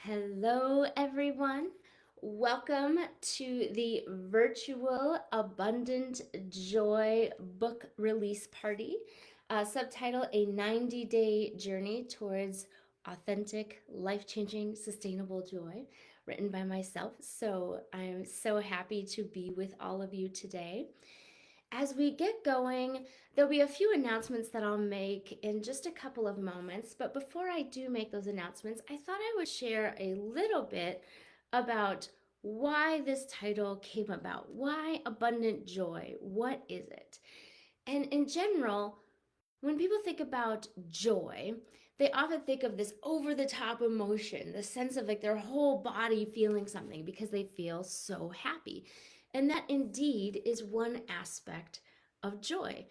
Hello, everyone. Welcome to the virtual Abundant Joy book release party, subtitle A 90-Day Journey Towards Authentic, Life Changing, Sustainable Joy, written by myself. So I'm so happy to be with all of you today. As we get going, there'll be a few announcements that I'll make in just a couple of moments. But before I do make those announcements, I thought I would share a little bit about why this title came about. Why Abundant Joy? What is it? And in general, when people think about joy, they often think of this over the top emotion, the sense of like their whole body feeling something because they feel so happy. And that indeed is one aspect of joy.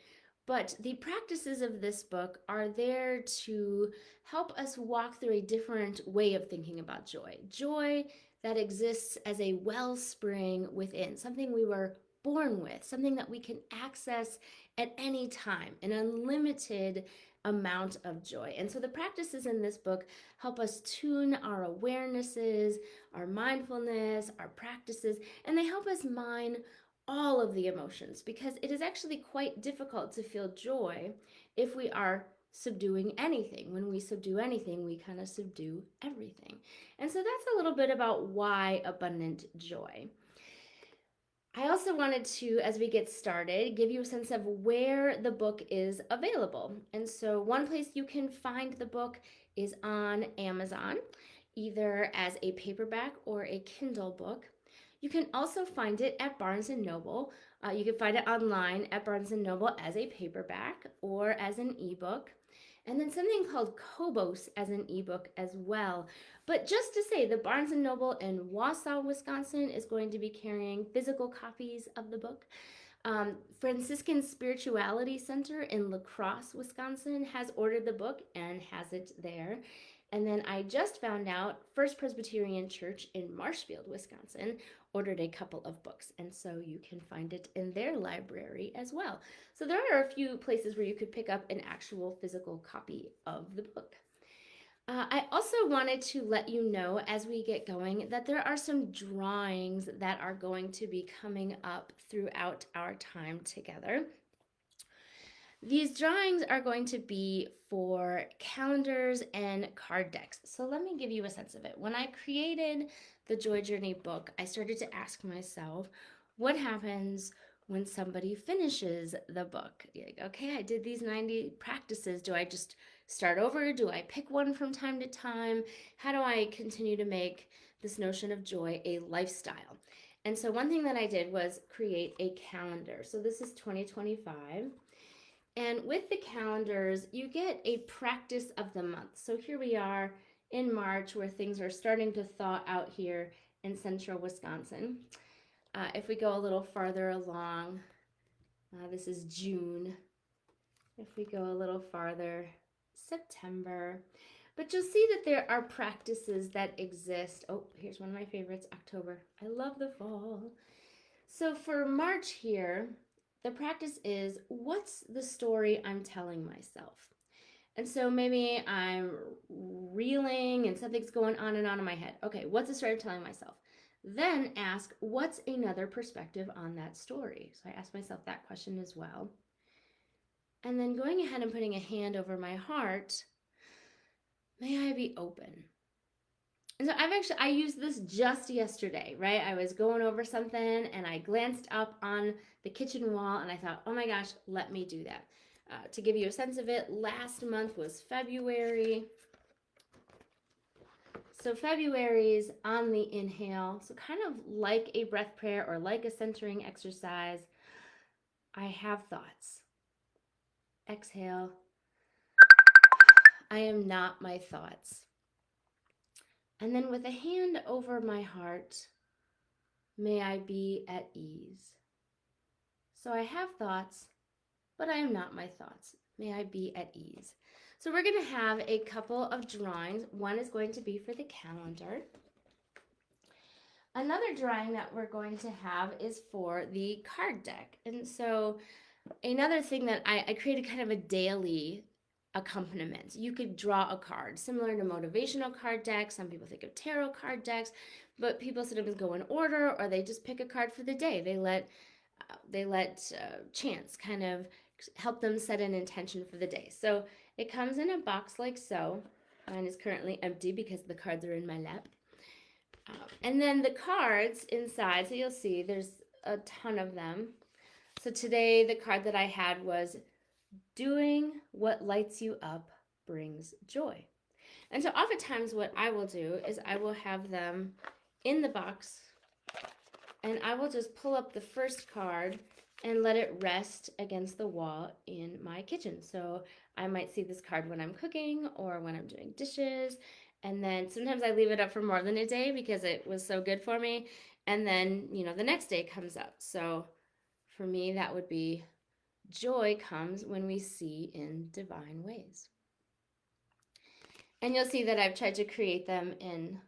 But the practices of this book are there to help us walk through a different way of thinking about joy. Joy that exists as a wellspring within, something we were born with, something that we can access at any time, an unlimited amount of joy. And so the practices in this book help us tune our awarenesses, our mindfulness, our practices, and they help us mine all of the emotions because it is actually quite difficult to feel joy if we are subduing anything. When we subdue anything, we kind of subdue everything. And so that's a little bit about why abundant joy. I also wanted to, as we get started, give you a sense of where the book is available. And so, one place you can find the book is on Amazon, either as a paperback or a Kindle book. You can also find it at Barnes and Noble. You can find it online at Barnes and Noble as a paperback or as an ebook. And then something called Kobos as an ebook as well. But just to say, the Barnes and Noble in Wausau, Wisconsin is going to be carrying physical copies of the book. Franciscan Spirituality Center in La Crosse, Wisconsin has ordered the book and has it there. And then I just found out First Presbyterian Church in Marshfield, Wisconsin ordered a couple of books. And so you can find it in their library as well. So there are a few places where you could pick up an actual physical copy of the book. I also wanted to let you know as we get going that there are some drawings that are going to be coming up throughout our time together. These drawings are going to be for calendars and card decks. So let me give you a sense of it. When I created the Joy Journey book, I started to ask myself, what happens when somebody finishes the book? Like, okay, I did these 90 practices. Do I just start over? Do I pick one from time to time? How do I continue to make this notion of joy a lifestyle? And so one thing that I did was create a calendar. So this is 2025. And with the calendars, you get a practice of the month. So here we are in March where things are starting to thaw out here in central Wisconsin. If we go a little farther along, this is June. If we go a little farther, September. But you'll see that there are practices that exist. Oh, here's one of my favorites, October. I love the fall. So for March here, the practice is, what's the story I'm telling myself? And so maybe I'm reeling and something's going on and on in my head. Okay, what's the story I'm telling myself? Then ask, what's another perspective on that story? So I ask myself that question as well. And then going ahead and putting a hand over my heart, may I be open? And so I used this just yesterday, right? I was going over something and I glanced up on the kitchen wall and I thought, oh my gosh, let me do that. To give you a sense of it, last month was February. So February's on the inhale. So kind of like a breath prayer or like a centering exercise. I have thoughts. Exhale. I am not my thoughts. And then with a hand over my heart, may I be at ease. So I have thoughts, but I am not my thoughts. May I be at ease. So we're going to have a couple of drawings. One is going to be for the calendar. Another drawing that we're going to have is for the card deck. And so another thing that I created kind of a daily accompaniment. You could draw a card, similar to motivational card decks. Some people think of tarot card decks, but people sometimes go in order, or they just pick a card for the day. They let chance kind of help them set an intention for the day. So it comes in a box like so. Mine is currently empty because the cards are in my lap. And then the cards inside, so you'll see there's a ton of them. So today the card that I had was doing what lights you up brings joy. And so oftentimes what I will do is I will have them in the box, and I will just pull up the first card and let it rest against the wall in my kitchen. So I might see this card when I'm cooking or when I'm doing dishes. And then sometimes I leave it up for more than a day because it was so good for me. And then, the next day comes up. So for me, that would be joy comes when we see in divine ways. And you'll see that I've tried to create them in,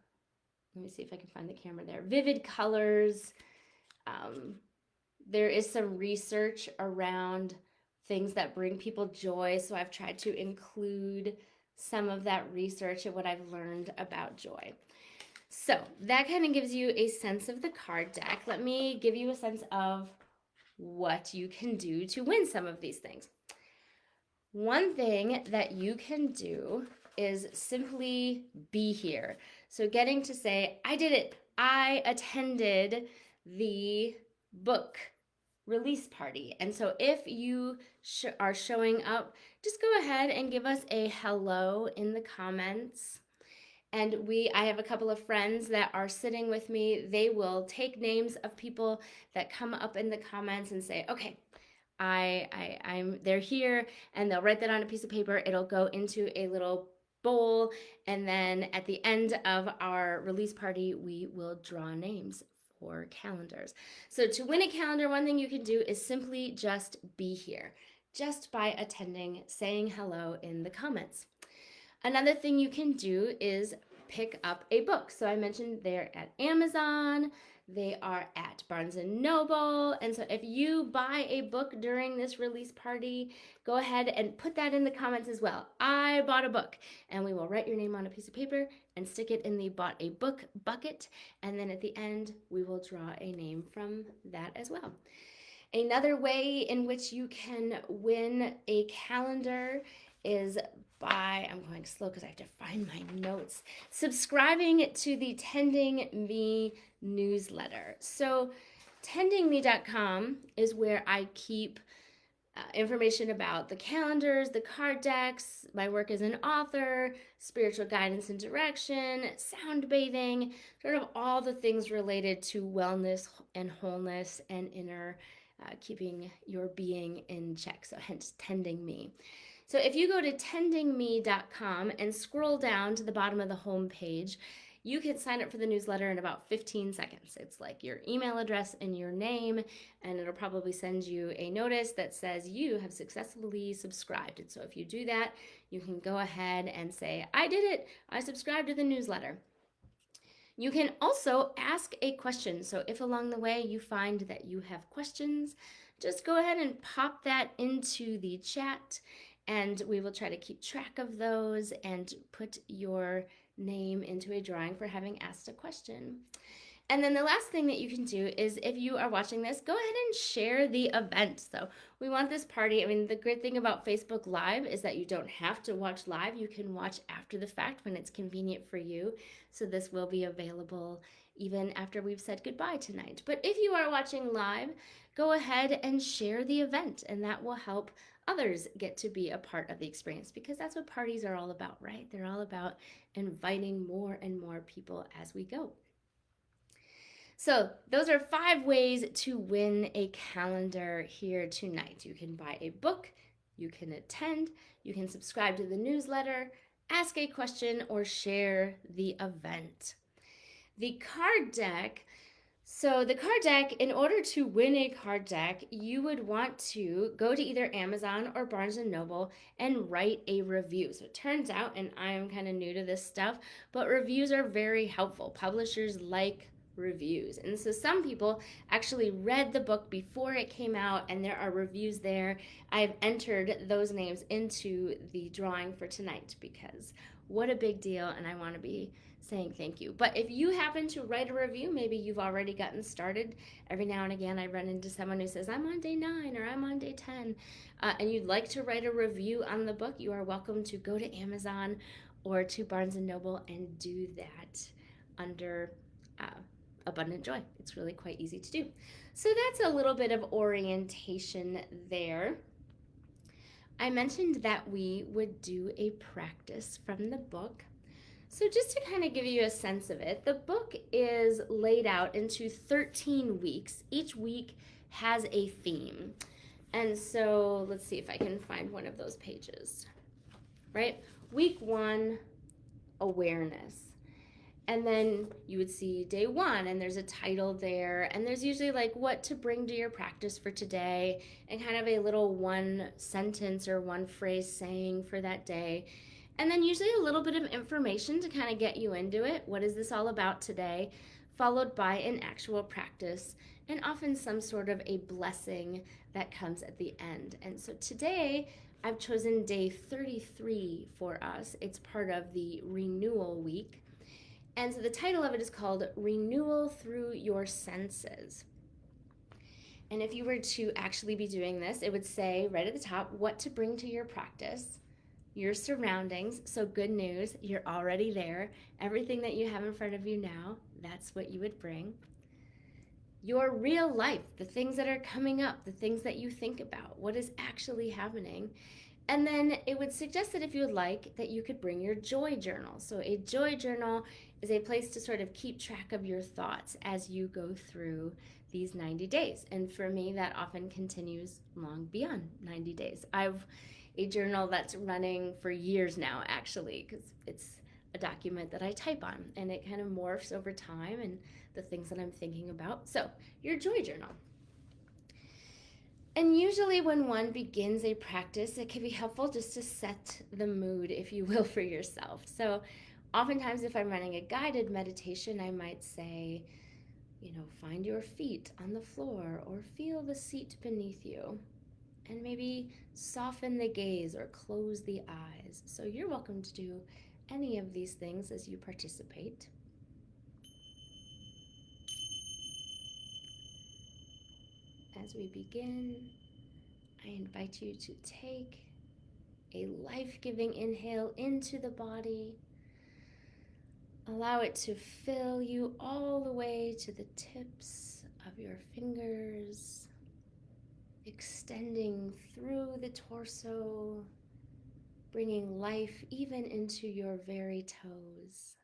let me see if I can find the camera there, vivid colors. There is some research around things that bring people joy, so I've tried to include some of that research and what I've learned about joy. So that kind of gives you a sense of the card deck. Let me give you a sense of what you can do to win some of these things. One thing that you can do is simply be here. So getting to say, I did it. I attended the book release party. And so if you are showing up, just go ahead and give us a hello in the comments. And I have a couple of friends that are sitting with me. They will take names of people that come up in the comments and say, okay, they're here, and they'll write that on a piece of paper. It'll go into a little bowl, and then at the end of our release party, we will draw names for calendars. So to win a calendar, one thing you can do is simply just be here, just by attending, saying hello in the comments. Another thing you can do is pick up a book. So I mentioned they're at Amazon, they are at Barnes & Noble, and so if you buy a book during this release party, go ahead and put that in the comments as well. I bought a book, and we will write your name on a piece of paper and stick it in the bought a book bucket, and then at the end, we will draw a name from that as well. Another way in which you can win a calendar is by, I'm going slow because I have to find my notes, subscribing to the Tending Me newsletter. So tendingme.com is where I keep information about the calendars, the card decks, my work as an author, spiritual guidance and direction, sound bathing, sort of all the things related to wellness and wholeness and inner keeping your being in check. So hence Tending Me. So if you go to tendingme.com and scroll down to the bottom of the home page, you can sign up for the newsletter in about 15 seconds. It's like your email address and your name, and it'll probably send you a notice that says you have successfully subscribed. And so if you do that, you can go ahead and say, I did it. I subscribed to the newsletter. You can also ask a question. So if along the way you find that you have questions, just go ahead and pop that into the chat, and we will try to keep track of those and put your name into a drawing for having asked a question. And then the last thing that you can do is, if you are watching this, go ahead and share the event. So we want this party. I mean, the great thing about Facebook Live is that you don't have to watch live. You can watch after the fact when it's convenient for you. So this will be available even after we've said goodbye tonight. But if you are watching live, go ahead and share the event, and that will help others get to be a part of the experience, because that's what parties are all about, right? They're all about inviting more and more people as we go. So those are 5 ways to win a calendar here tonight. You can buy a book, you can attend, you can subscribe to the newsletter, ask a question, or share the event. The card deck. So the card deck, in order to win a card deck, you would want to go to either Amazon or Barnes & Noble and write a review. So it turns out, and I am kind of new to this stuff, but reviews are very helpful. Publishers like reviews. And so some people actually read the book before it came out, and there are reviews there. I've entered those names into the drawing for tonight because what a big deal, and I want to be saying thank you. But if you happen to write a review, maybe you've already gotten started. Every now and again I run into someone who says, I'm on day 9 or I'm on day 10, and you'd like to write a review on the book, you are welcome to go to Amazon or to Barnes & Noble and do that under Abundant Joy. It's really quite easy to do. So that's a little bit of orientation there. I mentioned that we would do a practice from the book. So just to kind of give you a sense of it, the book is laid out into 13 weeks. Each week has a theme. And so let's see if I can find one of those pages, right? Week 1, awareness. And then you would see day 1, and there's a title there, and there's usually like what to bring to your practice for today, and kind of a little one sentence or one phrase saying for that day. And then usually a little bit of information to kind of get you into it. What is this all about today? Followed by an actual practice, and often some sort of a blessing that comes at the end. And so today I've chosen day 33 for us. It's part of the renewal week. And so the title of it is called Renewal Through Your Senses. And if you were to actually be doing this, it would say right at the top what to bring to your practice, your surroundings. So good news, you're already there. Everything that you have in front of you now, that's what you would bring. Your real life, the things that are coming up, the things that you think about, what is actually happening. And then it would suggest that if you would like, that you could bring your joy journal. So a joy journal is a place to sort of keep track of your thoughts as you go through these 90 days. And for me, that often continues long beyond 90 days. I've a journal that's running for years now, actually, because it's a document that I type on, and it kind of morphs over time and the things that I'm thinking about. So your joy journal. And usually when one begins a practice, it can be helpful just to set the mood, if you will, for yourself. So oftentimes if I'm running a guided meditation, I might say, find your feet on the floor or feel the seat beneath you. And maybe soften the gaze or close the eyes. So you're welcome to do any of these things as you participate. As we begin, I invite you to take a life-giving inhale into the body. Allow it to fill you all the way to the tips of your fingers, extending through the torso, bringing life even into your very toes.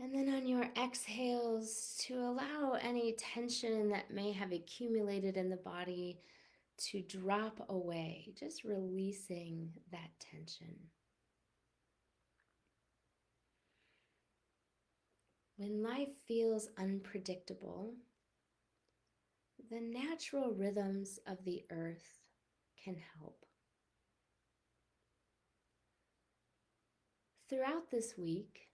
And then on your exhales, to allow any tension that may have accumulated in the body to drop away, just releasing that tension. When life feels unpredictable, the natural rhythms of the earth can help. Throughout this week,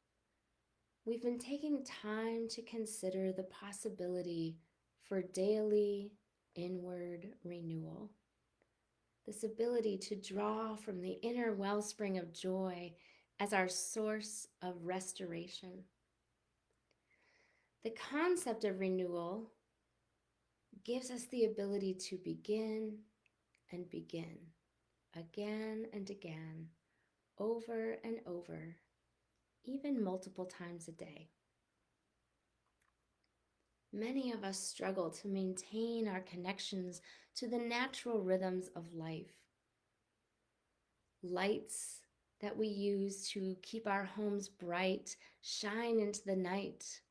we've been taking time to consider the possibility for daily inward renewal. This ability to draw from the inner wellspring of joy as our source of restoration. The concept of renewal gives us the ability to begin and begin, again and again, over and over, even multiple times a day. Many of us struggle to maintain our connections to the natural rhythms of life. Lights that we use to keep our homes bright shine into the night,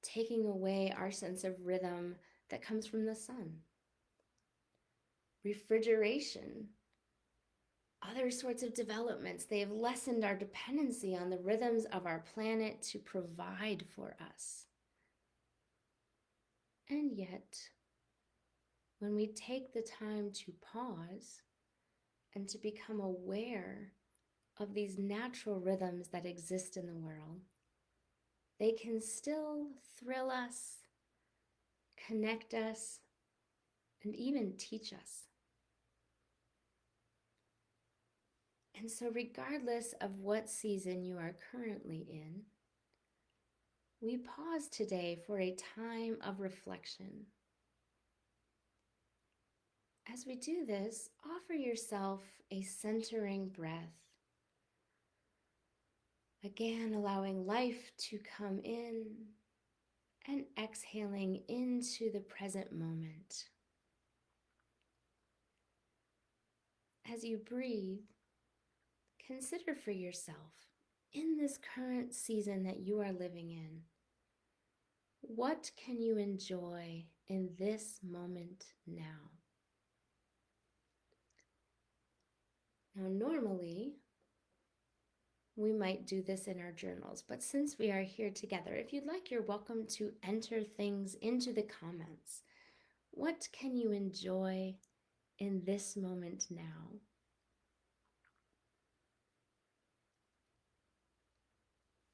taking away our sense of rhythm that comes from the sun. Refrigeration, other sorts of developments, they have lessened our dependency on the rhythms of our planet to provide for us. And yet, when we take the time to pause and to become aware of these natural rhythms that exist in the world, they can still thrill us, connect us, and even teach us. And so, regardless of what season you are currently in, we pause today for a time of reflection. As we do this, offer yourself a centering breath. Again, allowing life to come in and exhaling into the present moment. As you breathe, consider for yourself, in this current season that you are living in, what can you enjoy in this moment now? Now, normally, we might do this in our journals, but since we are here together, if you'd like, you're welcome to enter things into the comments. What can you enjoy in this moment now?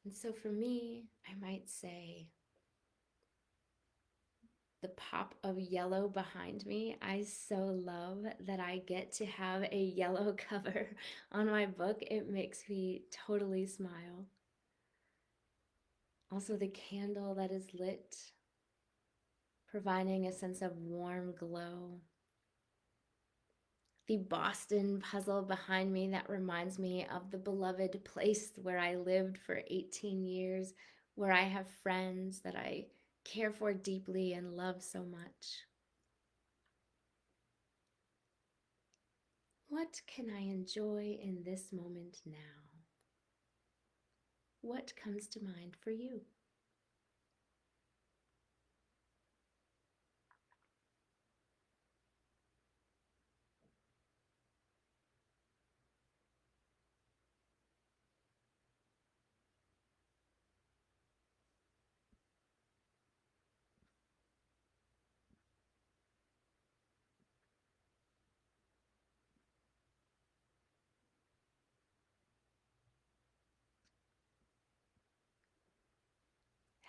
And so for me, I might say the pop of yellow behind me. I so love that I get to have a yellow cover on my book. It makes me totally smile. Also, the candle that is lit, providing a sense of warm glow. The Boston puzzle behind me that reminds me of the beloved place where I lived for 18 years, where I have friends that I care for deeply and love so much. What can I enjoy in this moment now? What comes to mind for you?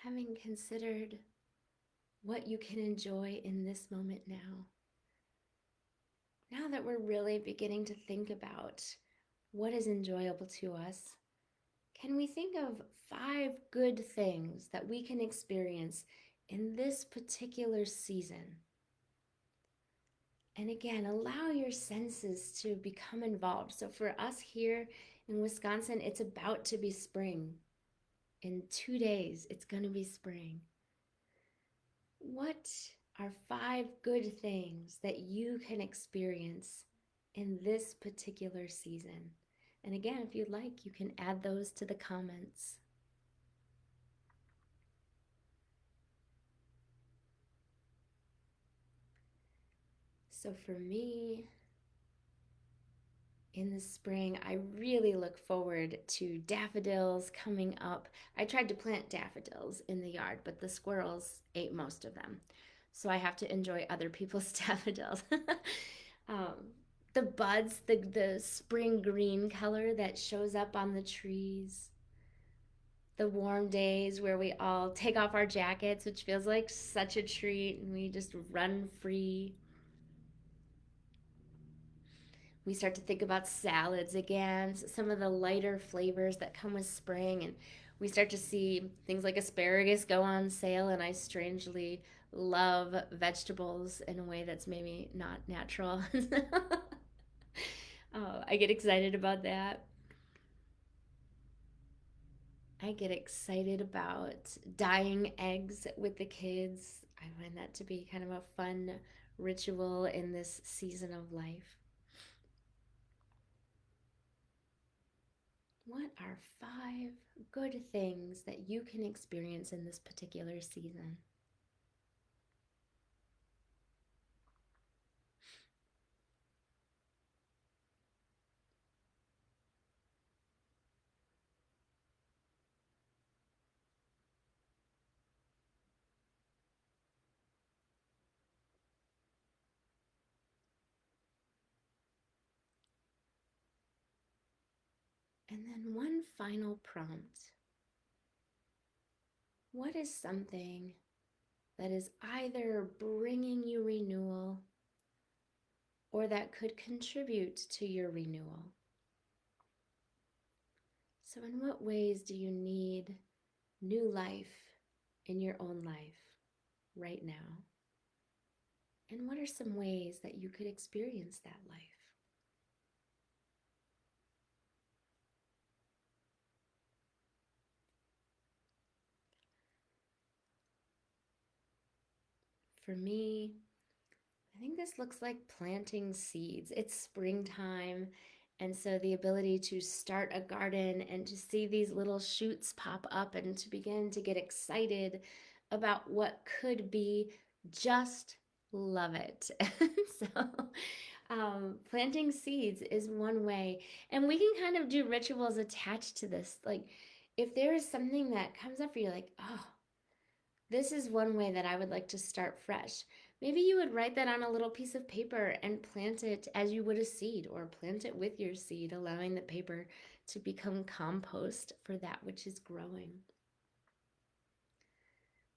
Having considered what you can enjoy in this moment now that we're really beginning to think about what is enjoyable to us, can we think of 5 good things that we can experience in this particular season? And again, allow your senses to become involved. So for us here in Wisconsin, it's about to be spring. In 2 days, it's going to be spring. What are 5 good things that you can experience in this particular season? And again, if you'd like, you can add those to the comments. So for me, in the spring, I really look forward to daffodils coming up. I tried to plant daffodils in the yard, but the squirrels ate most of them. So I have to enjoy other people's daffodils. um, the buds, the spring green color that shows up on the trees, the warm days where we all take off our jackets, which feels like such a treat, and we just run free. We start to think about salads again, some of the lighter flavors that come with spring, and we start to see things like asparagus go on sale, and I strangely love vegetables in a way that's maybe not natural. I get excited about that. I get excited about dyeing eggs with the kids. I find that to be kind of a fun ritual in this season of life. What are 5 good things that you can experience in this particular season? And then one final prompt. What is something that is either bringing you renewal or that could contribute to your renewal? So, in what ways do you need new life in your own life right now? And what are some ways that you could experience that life? For me, I think this looks like planting seeds. It's springtime, and so the ability to start a garden and to see these little shoots pop up and to begin to get excited about what could be, just love it. So, planting seeds is one way, and we can kind of do rituals attached to this. Like, if there is something that comes up for you, like, oh, this is one way that I would like to start fresh. Maybe you would write that on a little piece of paper and plant it as you would a seed, or plant it with your seed, allowing the paper to become compost for that which is growing.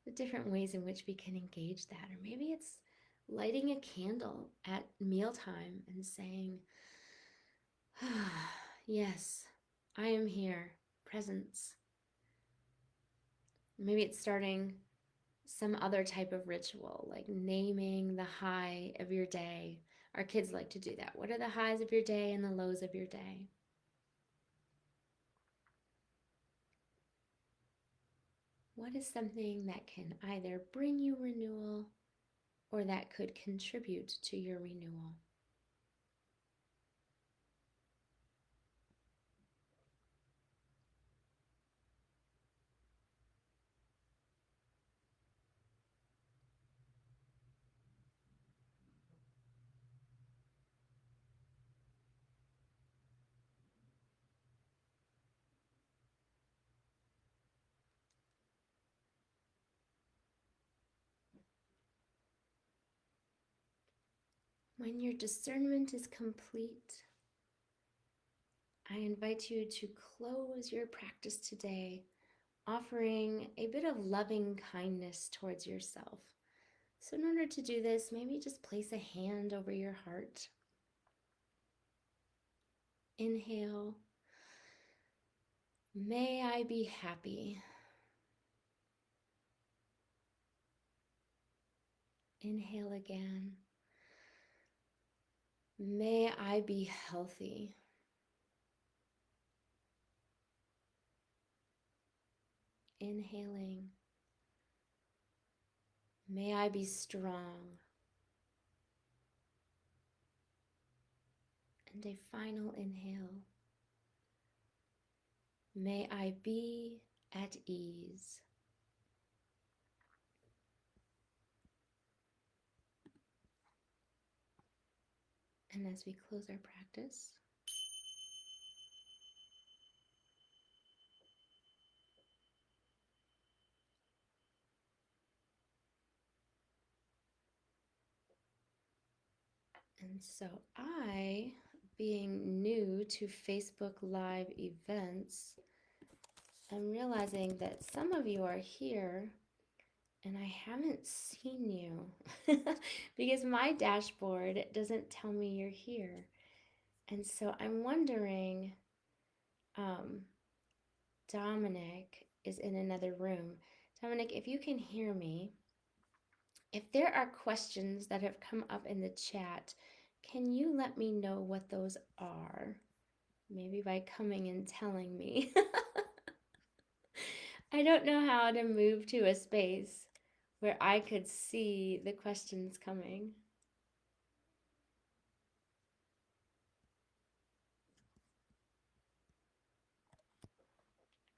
The different ways in which we can engage that. Or maybe it's lighting a candle at mealtime and saying, yes, I am here, presence. Maybe it's starting some other type of ritual, like naming the high of your day. Our kids like to do that. What are the highs of your day and the lows of your day? What is something that can either bring you renewal or that could contribute to your renewal? When your discernment is complete, I invite you to close your practice today, offering a bit of loving kindness towards yourself. So, in order to do this, maybe just place a hand over your heart. Inhale. May I be happy. Inhale again. May I be healthy. Inhaling. May I be strong. And a final inhale. May I be at ease. And as we close our practice, and so I, being new to Facebook Live events, I'm realizing that some of you are here and I haven't seen you because my dashboard doesn't tell me you're here. And so I'm wondering, um, Dominic is in another room. Dominic, if you can hear me, if there are questions that have come up in the chat, can you let me know what those are? Maybe by coming and telling me. I don't know how to move to a space where I could see the questions coming.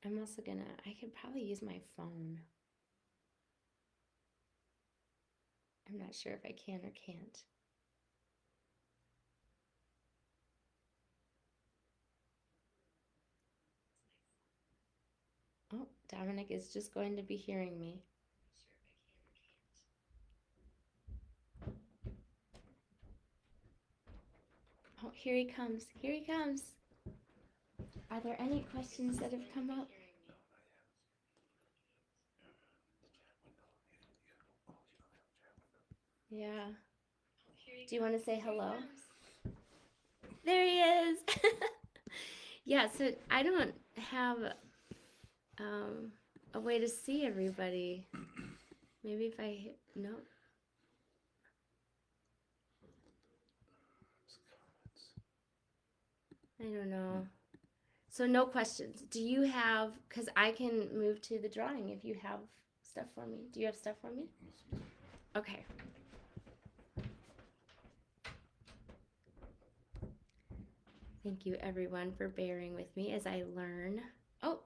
I'm also I could probably use my phone. I'm not sure if I can or can't. Oh, Dominic is just going to be hearing me. Oh, here he comes. Here he comes. Are there any questions that have come up? Yeah. Do you want to say hello? There he is. Yeah, so I don't have a way to see everybody. Maybe if I hit, no. I don't know. So no questions. Do you have, because I can move to the drawing if you have stuff for me. Do you have stuff for me? Okay. Thank you everyone for bearing with me as I learn. Oh,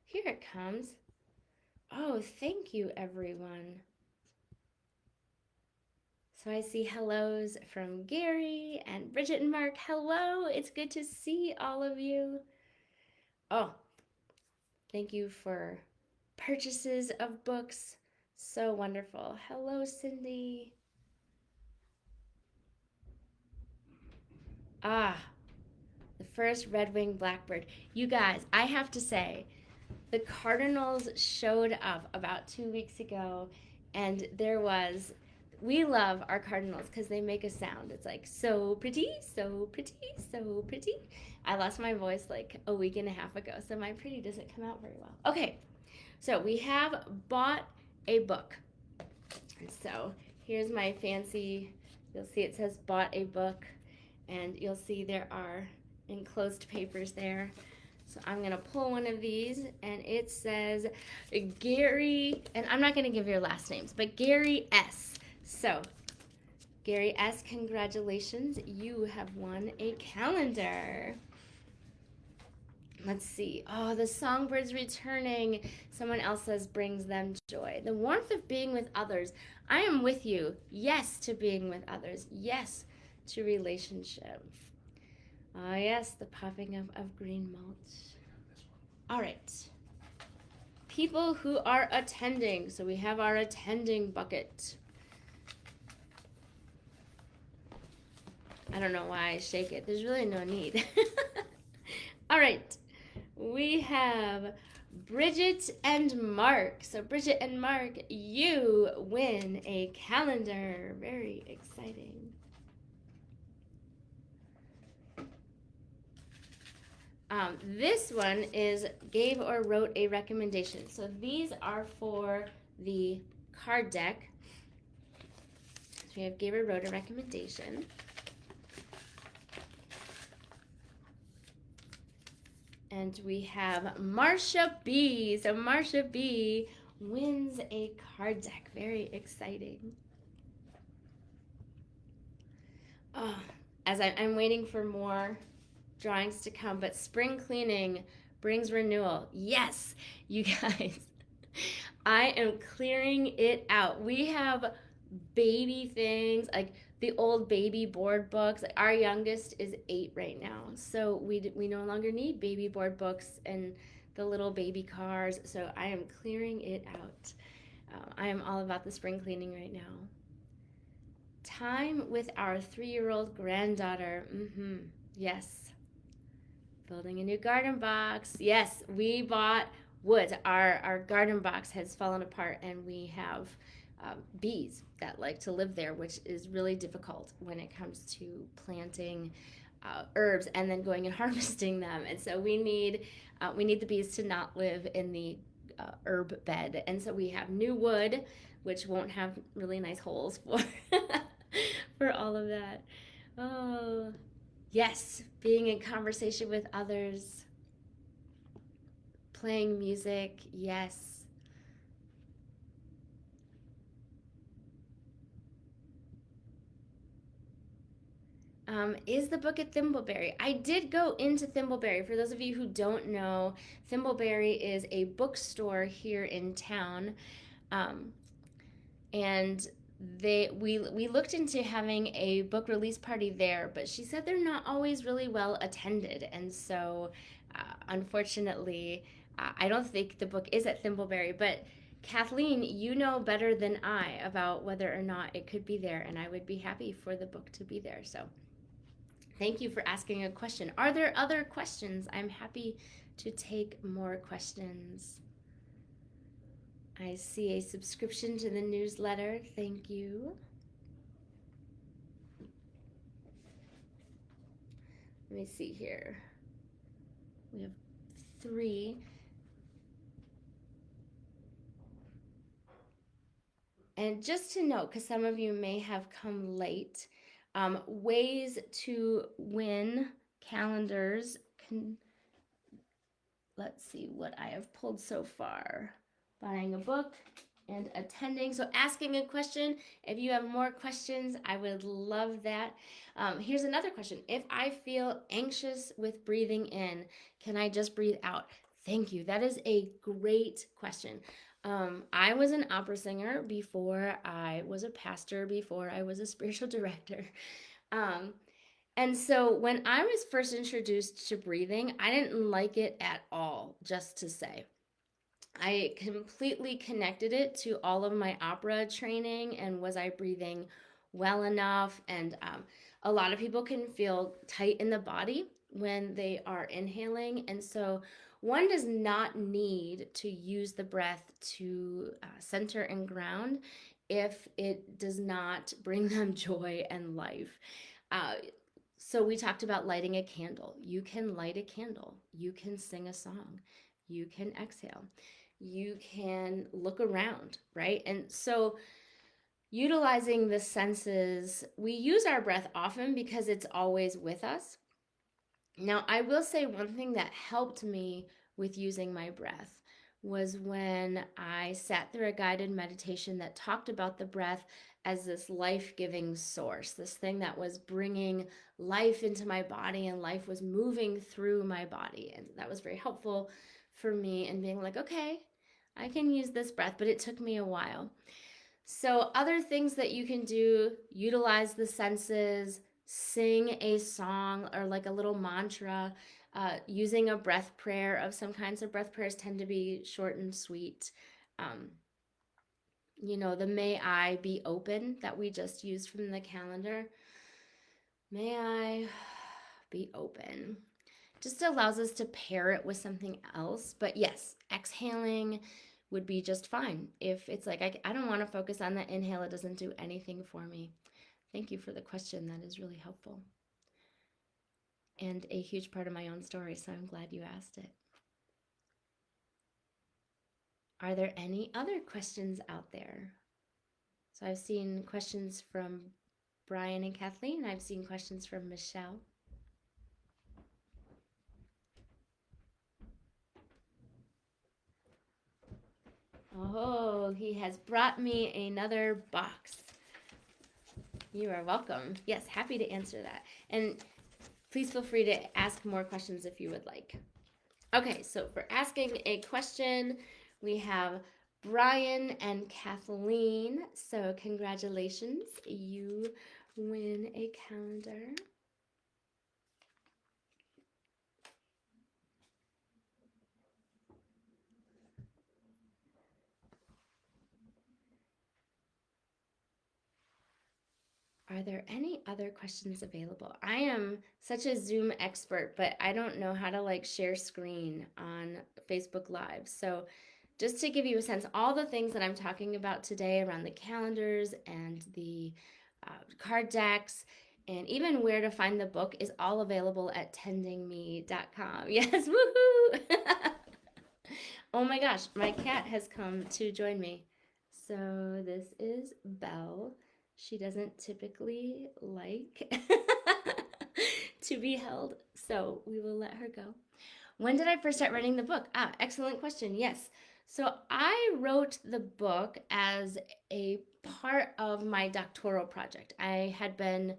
here it comes. Oh, thank you everyone. So I see hellos from Gary and Bridget and Mark. Hello, it's good to see all of you. Oh, thank you for purchases of books. So wonderful. Hello, Cindy. Ah, the first red-winged blackbird. You guys, I have to say, the Cardinals showed up about 2 weeks ago, and we love our Cardinals because they make a sound. It's like, so pretty, so pretty, so pretty. I lost my voice like a week and a half ago, so my pretty doesn't come out very well. Okay, so we have bought a book. So here's my fancy, you'll see it says bought a book, and you'll see there are enclosed papers there. So I'm gonna pull one of these, and it says Gary, and I'm not gonna give your last names, but Gary S. So Gary S., congratulations, you have won a calendar. Let's see. Oh, the songbirds returning. Someone else says brings them joy. The warmth of being with others. I am with you. Yes to being with others. Yes to relationship. Oh, yes, the popping up of green mulch. All right. People who are attending. So we have our attending bucket. I don't know why I shake it. There's really no need. All right. We have Bridget and Mark. So Bridget and Mark, you win a calendar. Very exciting. This one is gave or wrote a recommendation. So these are for the card deck. So we have gave or wrote a recommendation. And we have Marcia B. So Marcia B wins a card deck. Very exciting. Oh, as I'm waiting for more drawings to come, but spring cleaning brings renewal. Yes, you guys, I am clearing it out. We have baby things like the old baby board books. Like our youngest is 8 right now, so we no longer need baby board books and the little baby cars. So I am clearing it out. I am all about the spring cleaning right now. Time with our 3-year-old granddaughter. Yes. Building a new garden box. Yes, we bought wood. Our garden box has fallen apart, and we have bees that like to live there, which is really difficult when it comes to planting herbs and then going and harvesting them. And so we need the bees to not live in the herb bed. And so we have new wood, which won't have really nice holes for for all of that. Oh, yes, being in conversation with others, playing music, yes. Is the book at Thimbleberry? I did go into Thimbleberry. For those of you who don't know, Thimbleberry is a bookstore here in town, and we looked into having a book release party there, but she said they're not always really well attended, and so unfortunately, I don't think the book is at Thimbleberry. But Kathleen, you know better than I about whether or not it could be there, and I would be happy for the book to be there. So thank you for asking a question. Are there other questions? I'm happy to take more questions. I see a subscription to the newsletter. Thank you. Let me see here. We have 3. And just to note, because some of you may have come late, ways to win calendars. Let's see what I have pulled so far. Buying a book and attending. So asking a question. If you have more questions, I would love that. Here's another question. If I feel anxious with breathing in, can I just breathe out? Thank you. That is a great question. I was an opera singer before I was a pastor, before I was a spiritual director. And so when I was first introduced to breathing, I didn't like it at all, just to say. I completely connected it to all of my opera training and was I breathing well enough? And a lot of people can feel tight in the body when they are inhaling. And so one does not need to use the breath to center and ground if it does not bring them joy and life. So we talked about lighting a candle. You can light a candle. You can sing a song. You can exhale. You can look around, right? And so utilizing the senses, we use our breath often because it's always with us. Now, I will say one thing that helped me with using my breath was when I sat through a guided meditation that talked about the breath as this life-giving source, this thing that was bringing life into my body and life was moving through my body. And that was very helpful for me and being like, okay, I can use this breath, but it took me a while. So other things that you can do, utilize the senses, sing a song or like a little mantra, using a breath prayer of some kinds. So breath prayers tend to be short and sweet. The may I be open that we just used from the calendar. May I be open. Just allows us to pair it with something else. But yes, exhaling would be just fine. If it's like, I don't want to focus on the inhale, it doesn't do anything for me. Thank you for the question. That is really helpful. And a huge part of my own story, so I'm glad you asked it. Are there any other questions out there? So I've seen questions from Brian and Kathleen. I've seen questions from Michelle. Oh, he has brought me another box. You are welcome. Yes, happy to answer that. And please feel free to ask more questions if you would like. Okay, so for asking a question, we have Brian and Kathleen. So congratulations, you win a calendar. Are there any other questions available? I am such a Zoom expert, but I don't know how to share screen on Facebook Live. So just to give you a sense, all the things that I'm talking about today around the calendars and the card decks and even where to find the book is all available at tendingme.com. Yes, woohoo! Oh my gosh, my cat has come to join me. So this is Belle. She doesn't typically like to be held, so we will let her go. When did I first start writing the book? Excellent question. Yes. So I wrote the book as a part of my doctoral project. I had been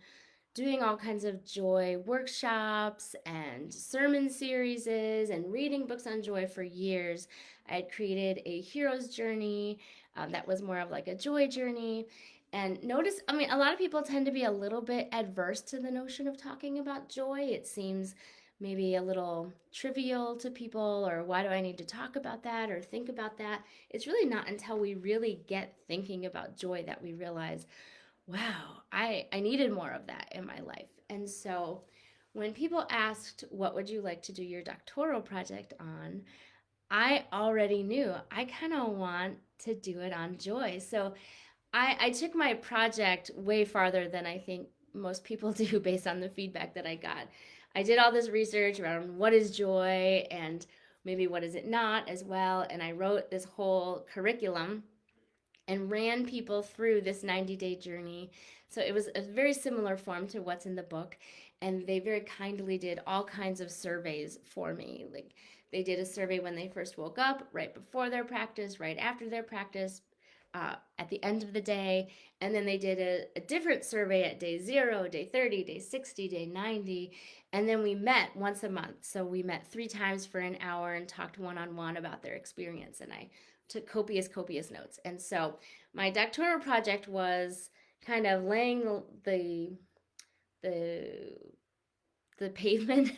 doing all kinds of joy workshops and sermon series and reading books on joy for years. I had created a hero's journey that was more of like a joy journey. And notice, a lot of people tend to be a little bit adverse to the notion of talking about joy. It seems maybe a little trivial to people, or why do I need to talk about that or think about that? It's really not until we really get thinking about joy that we realize, wow, I needed more of that in my life. And so when people asked, what would you like to do your doctoral project on? I already knew I kind of want to do it on joy. So I took my project way farther than I think most people do based on the feedback that I got. I did all this research around what is joy and maybe what is it not as well. And I wrote this whole curriculum and ran people through this 90-day journey. So it was a very similar form to what's in the book. And they very kindly did all kinds of surveys for me. Like they did a survey when they first woke up, right before their practice, right after their practice, at the end of the day. And then they did a different survey at day 0, day 30, day 60, day 90. And then we met once a month. So we met 3 times for an hour and talked one-on-one about their experience. And I took copious notes. And so my doctoral project was kind of laying the the pavement,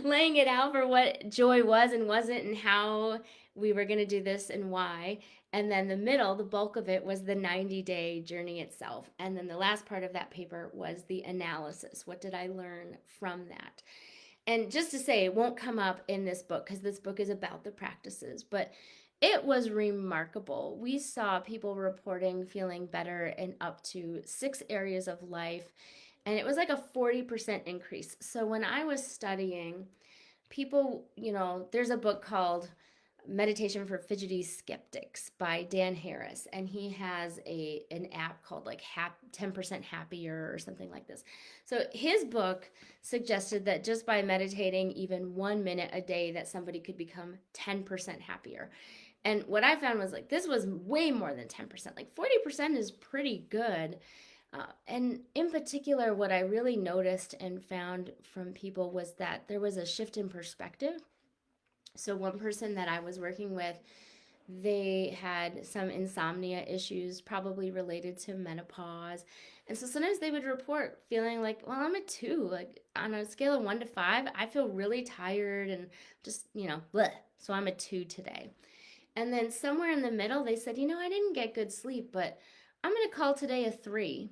laying it out for what joy was and wasn't, and how we were going to do this and why. And then the middle, the bulk of it, was the 90-day journey itself. And then the last part of that paper was the analysis. What did I learn from that? And just to say, it won't come up in this book because this book is about the practices, but it was remarkable. We saw people reporting feeling better in up to 6 areas of life, and it was like a 40% increase. So when I was studying, people, there's a book called Meditation for Fidgety Skeptics by Dan Harris, and he has an app called like 10% Happier or something like this. So his book suggested that just by meditating even 1 minute a day, that somebody could become 10% happier. And what I found was like this was way more than 10%. Like 40% is pretty good. And in particular, what I really noticed and found from people was that there was a shift in perspective. So one person that I was working with, they had some insomnia issues, probably related to menopause. And so sometimes they would report feeling like, well, I'm a 2. Like on a scale of 1 to 5, I feel really tired and just, bleh. So I'm a 2 today. And then somewhere in the middle, they said, I didn't get good sleep, but I'm going to call today a 3,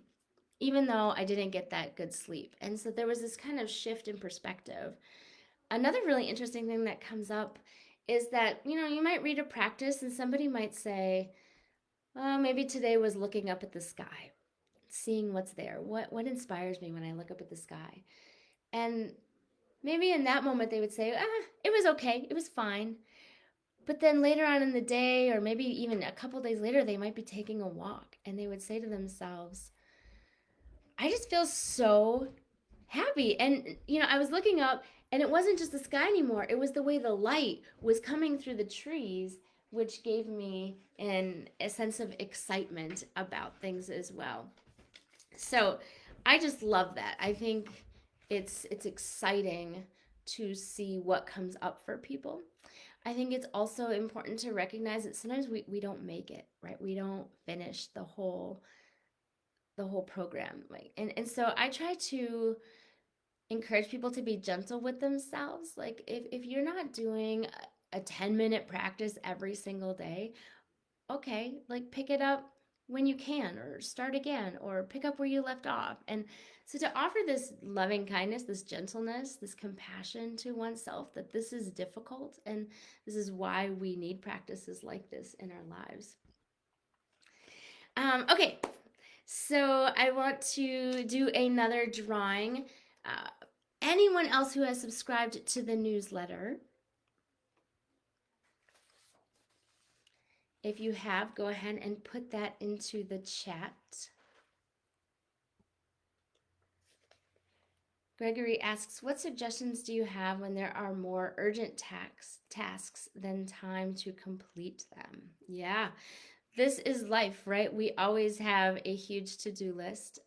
even though I didn't get that good sleep. And so there was this kind of shift in perspective. Another really interesting thing that comes up is that, you might read a practice and somebody might say, oh, maybe today was looking up at the sky, seeing what's there. What inspires me when I look up at the sky? And maybe in that moment they would say, it was okay, it was fine. But then later on in the day, or maybe even a couple days later, they might be taking a walk and they would say to themselves, I just feel so happy. And, I was looking up and it wasn't just the sky anymore. It was the way the light was coming through the trees, which gave me a sense of excitement about things as well. So I just love that. I think it's exciting to see what comes up for people. I think it's also important to recognize that sometimes we don't make it, right? We don't finish the whole program. Like and so I try to encourage people to be gentle with themselves. Like if you're not doing a 10-minute practice every single day, okay, like pick it up when you can, or start again, or pick up where you left off. And so to offer this loving kindness, this gentleness, this compassion to oneself, that this is difficult and this is why we need practices like this in our lives. Okay, so I want to do another drawing. Anyone else who has subscribed to the newsletter, if you have, go ahead and put that into the chat. Gregory asks, what suggestions do you have when there are more urgent tasks than time to complete them? Yeah, this is life, right? We always have a huge to-do list.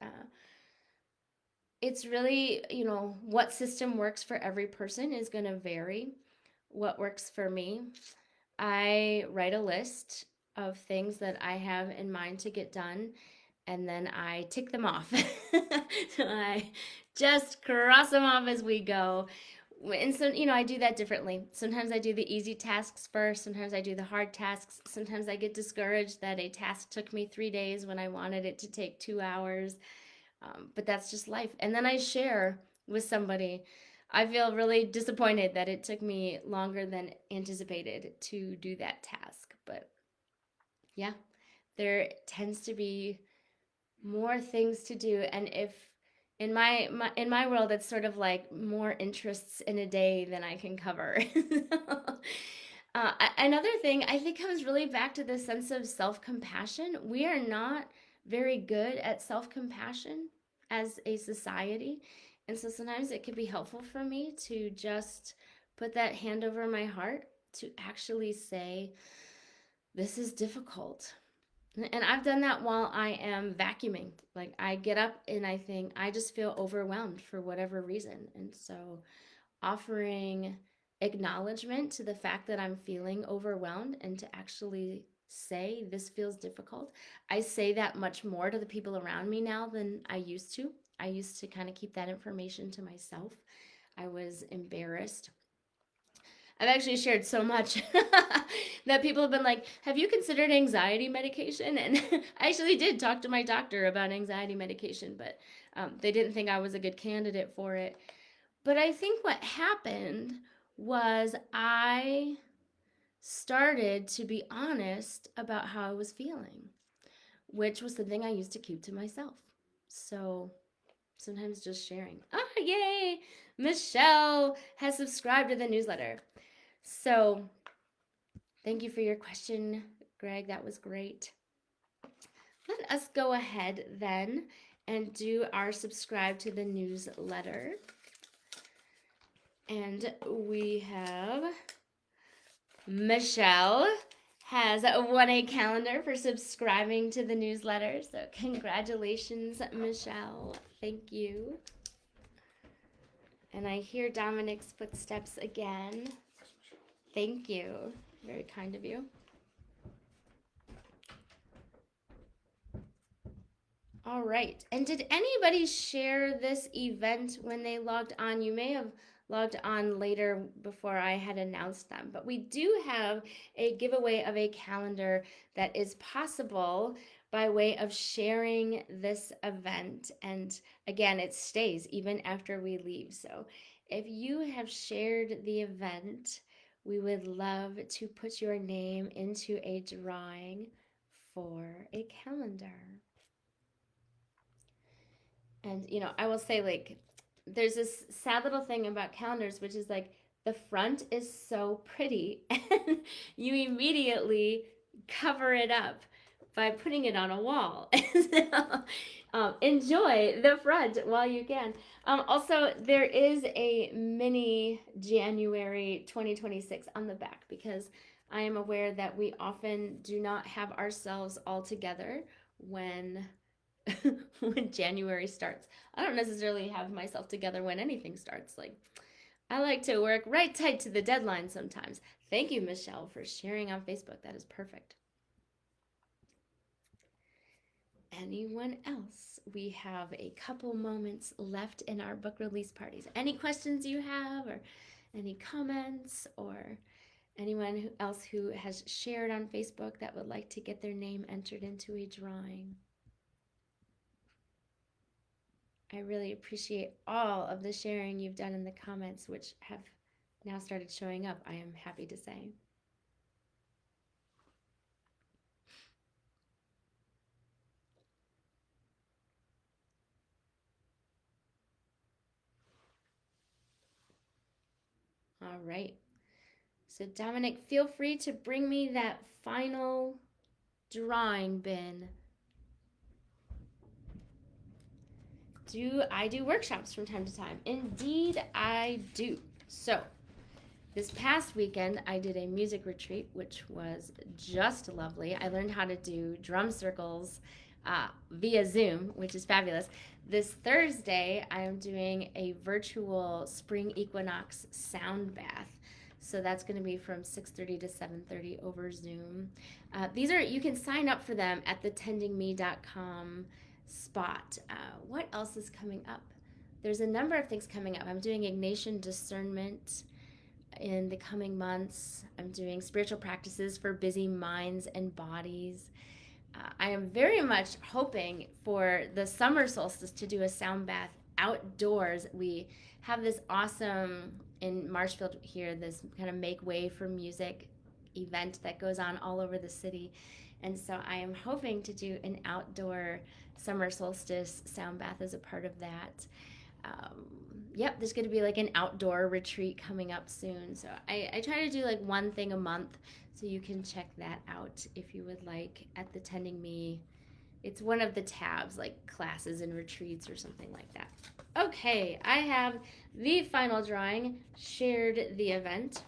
It's really, what system works for every person is going to vary. What works for me, I write a list of things that I have in mind to get done, and then I tick them off. So I just cross them off as we go. And so, I do that differently. Sometimes I do the easy tasks first. Sometimes I do the hard tasks. Sometimes I get discouraged that a task took me 3 days when I wanted it to take 2 hours. But that's just life. And then I share with somebody. I feel really disappointed that it took me longer than anticipated to do that task. But yeah, there tends to be more things to do. And if in my world, it's sort of like more interests in a day than I can cover. Another thing I think comes really back to this sense of self compassion. We are not very good at self compassion as a society. And so sometimes it can be helpful for me to just put that hand over my heart to actually say, this is difficult. And I've done that while I am vacuuming. Like I get up and I think I just feel overwhelmed for whatever reason. And so offering acknowledgement to the fact that I'm feeling overwhelmed and to actually say this feels difficult. I say that much more to the people around me now than I used to. I used to kind of keep that information to myself. I was embarrassed. I've actually shared so much that people have been like, have you considered anxiety medication? And I actually did talk to my doctor about anxiety medication, but they didn't think I was a good candidate for it. But I think what happened was I started to be honest about how I was feeling, which was something I used to keep to myself. So sometimes just sharing. Ah, yay! Michelle has subscribed to the newsletter. So thank you for your question, Greg. That was great. Let us go ahead then and do our subscribe to the newsletter. And we have Michelle has won a calendar for subscribing to the newsletter. So congratulations, Michelle. Thank you. And I hear Dominic's footsteps again. Thank you. Very kind of you. All right. And did anybody share this event when they logged on? You may have logged on later before I had announced them, but we do have a giveaway of a calendar that is possible by way of sharing this event. And again, it stays even after we leave. So if you have shared the event, we would love to put your name into a drawing for a calendar. And, you know, I will say, like, there's this sad little thing about calendars, which is like the front is so pretty, and you immediately cover it up by putting it on a wall. So, enjoy the front while you can. Also, there is a mini January 2026 on the back because I am aware that we often do not have ourselves all together when when January starts. I don't necessarily have myself together when anything starts. Like, I like to work right tight to the deadline sometimes. Thank you, Michelle, for sharing on Facebook. That is perfect. Anyone else? We have a couple moments left in our book release parties. Any questions you have, or any comments, or anyone else who has shared on Facebook that would like to get their name entered into a drawing? I really appreciate all of the sharing you've done in the comments, which have now started showing up, I am happy to say. All right. So Dominic, feel free to bring me that final drawing bin. I do workshops from time to time? Indeed, I do. So this past weekend, I did a music retreat, which was just lovely. I learned how to do drum circles via Zoom, which is fabulous. This Thursday, I am doing a virtual spring equinox sound bath. So that's going to be from 6:30 to 7:30 over Zoom. You can sign up for them at thetendingme.com spot. What else is coming up? There's a number of things coming up. I'm doing Ignatian discernment in the coming months. I'm doing spiritual practices for busy minds and bodies. I am very much hoping for the summer solstice to do a sound bath outdoors. We have this awesome, in Marshfield here, this kind of make way for music event that goes on all over the city. And so I am hoping to do an outdoor summer solstice sound bath as a part of that. Yep, there's going to be like an outdoor retreat coming up soon. So I try to do like one thing a month. So you can check that out if you would like at the Tending Me. It's one of the tabs, like classes and retreats or something like that. Okay, I have the final drawing, shared the event.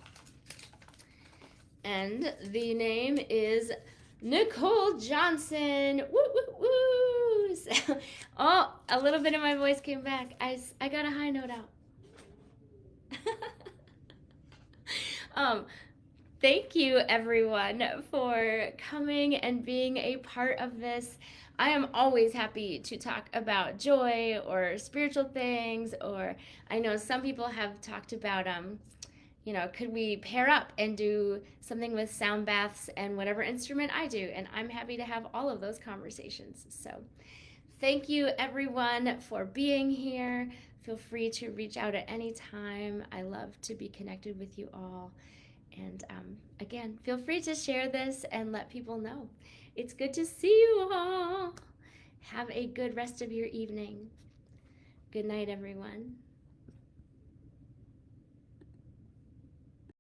And the name is Nicole Johnson. Woo, woo, woo. So, oh, a little bit of my voice came back. I got a high note out. Thank you, everyone, for coming and being a part of this. I am always happy to talk about joy or spiritual things, or I know some people have talked about could we pair up and do something with sound baths and whatever instrument I do? And I'm happy to have all of those conversations. So thank you, everyone, for being here. Feel free to reach out at any time. I love to be connected with you all. And again, feel free to share this and let people know. It's good to see you all. Have a good rest of your evening. Good night, everyone.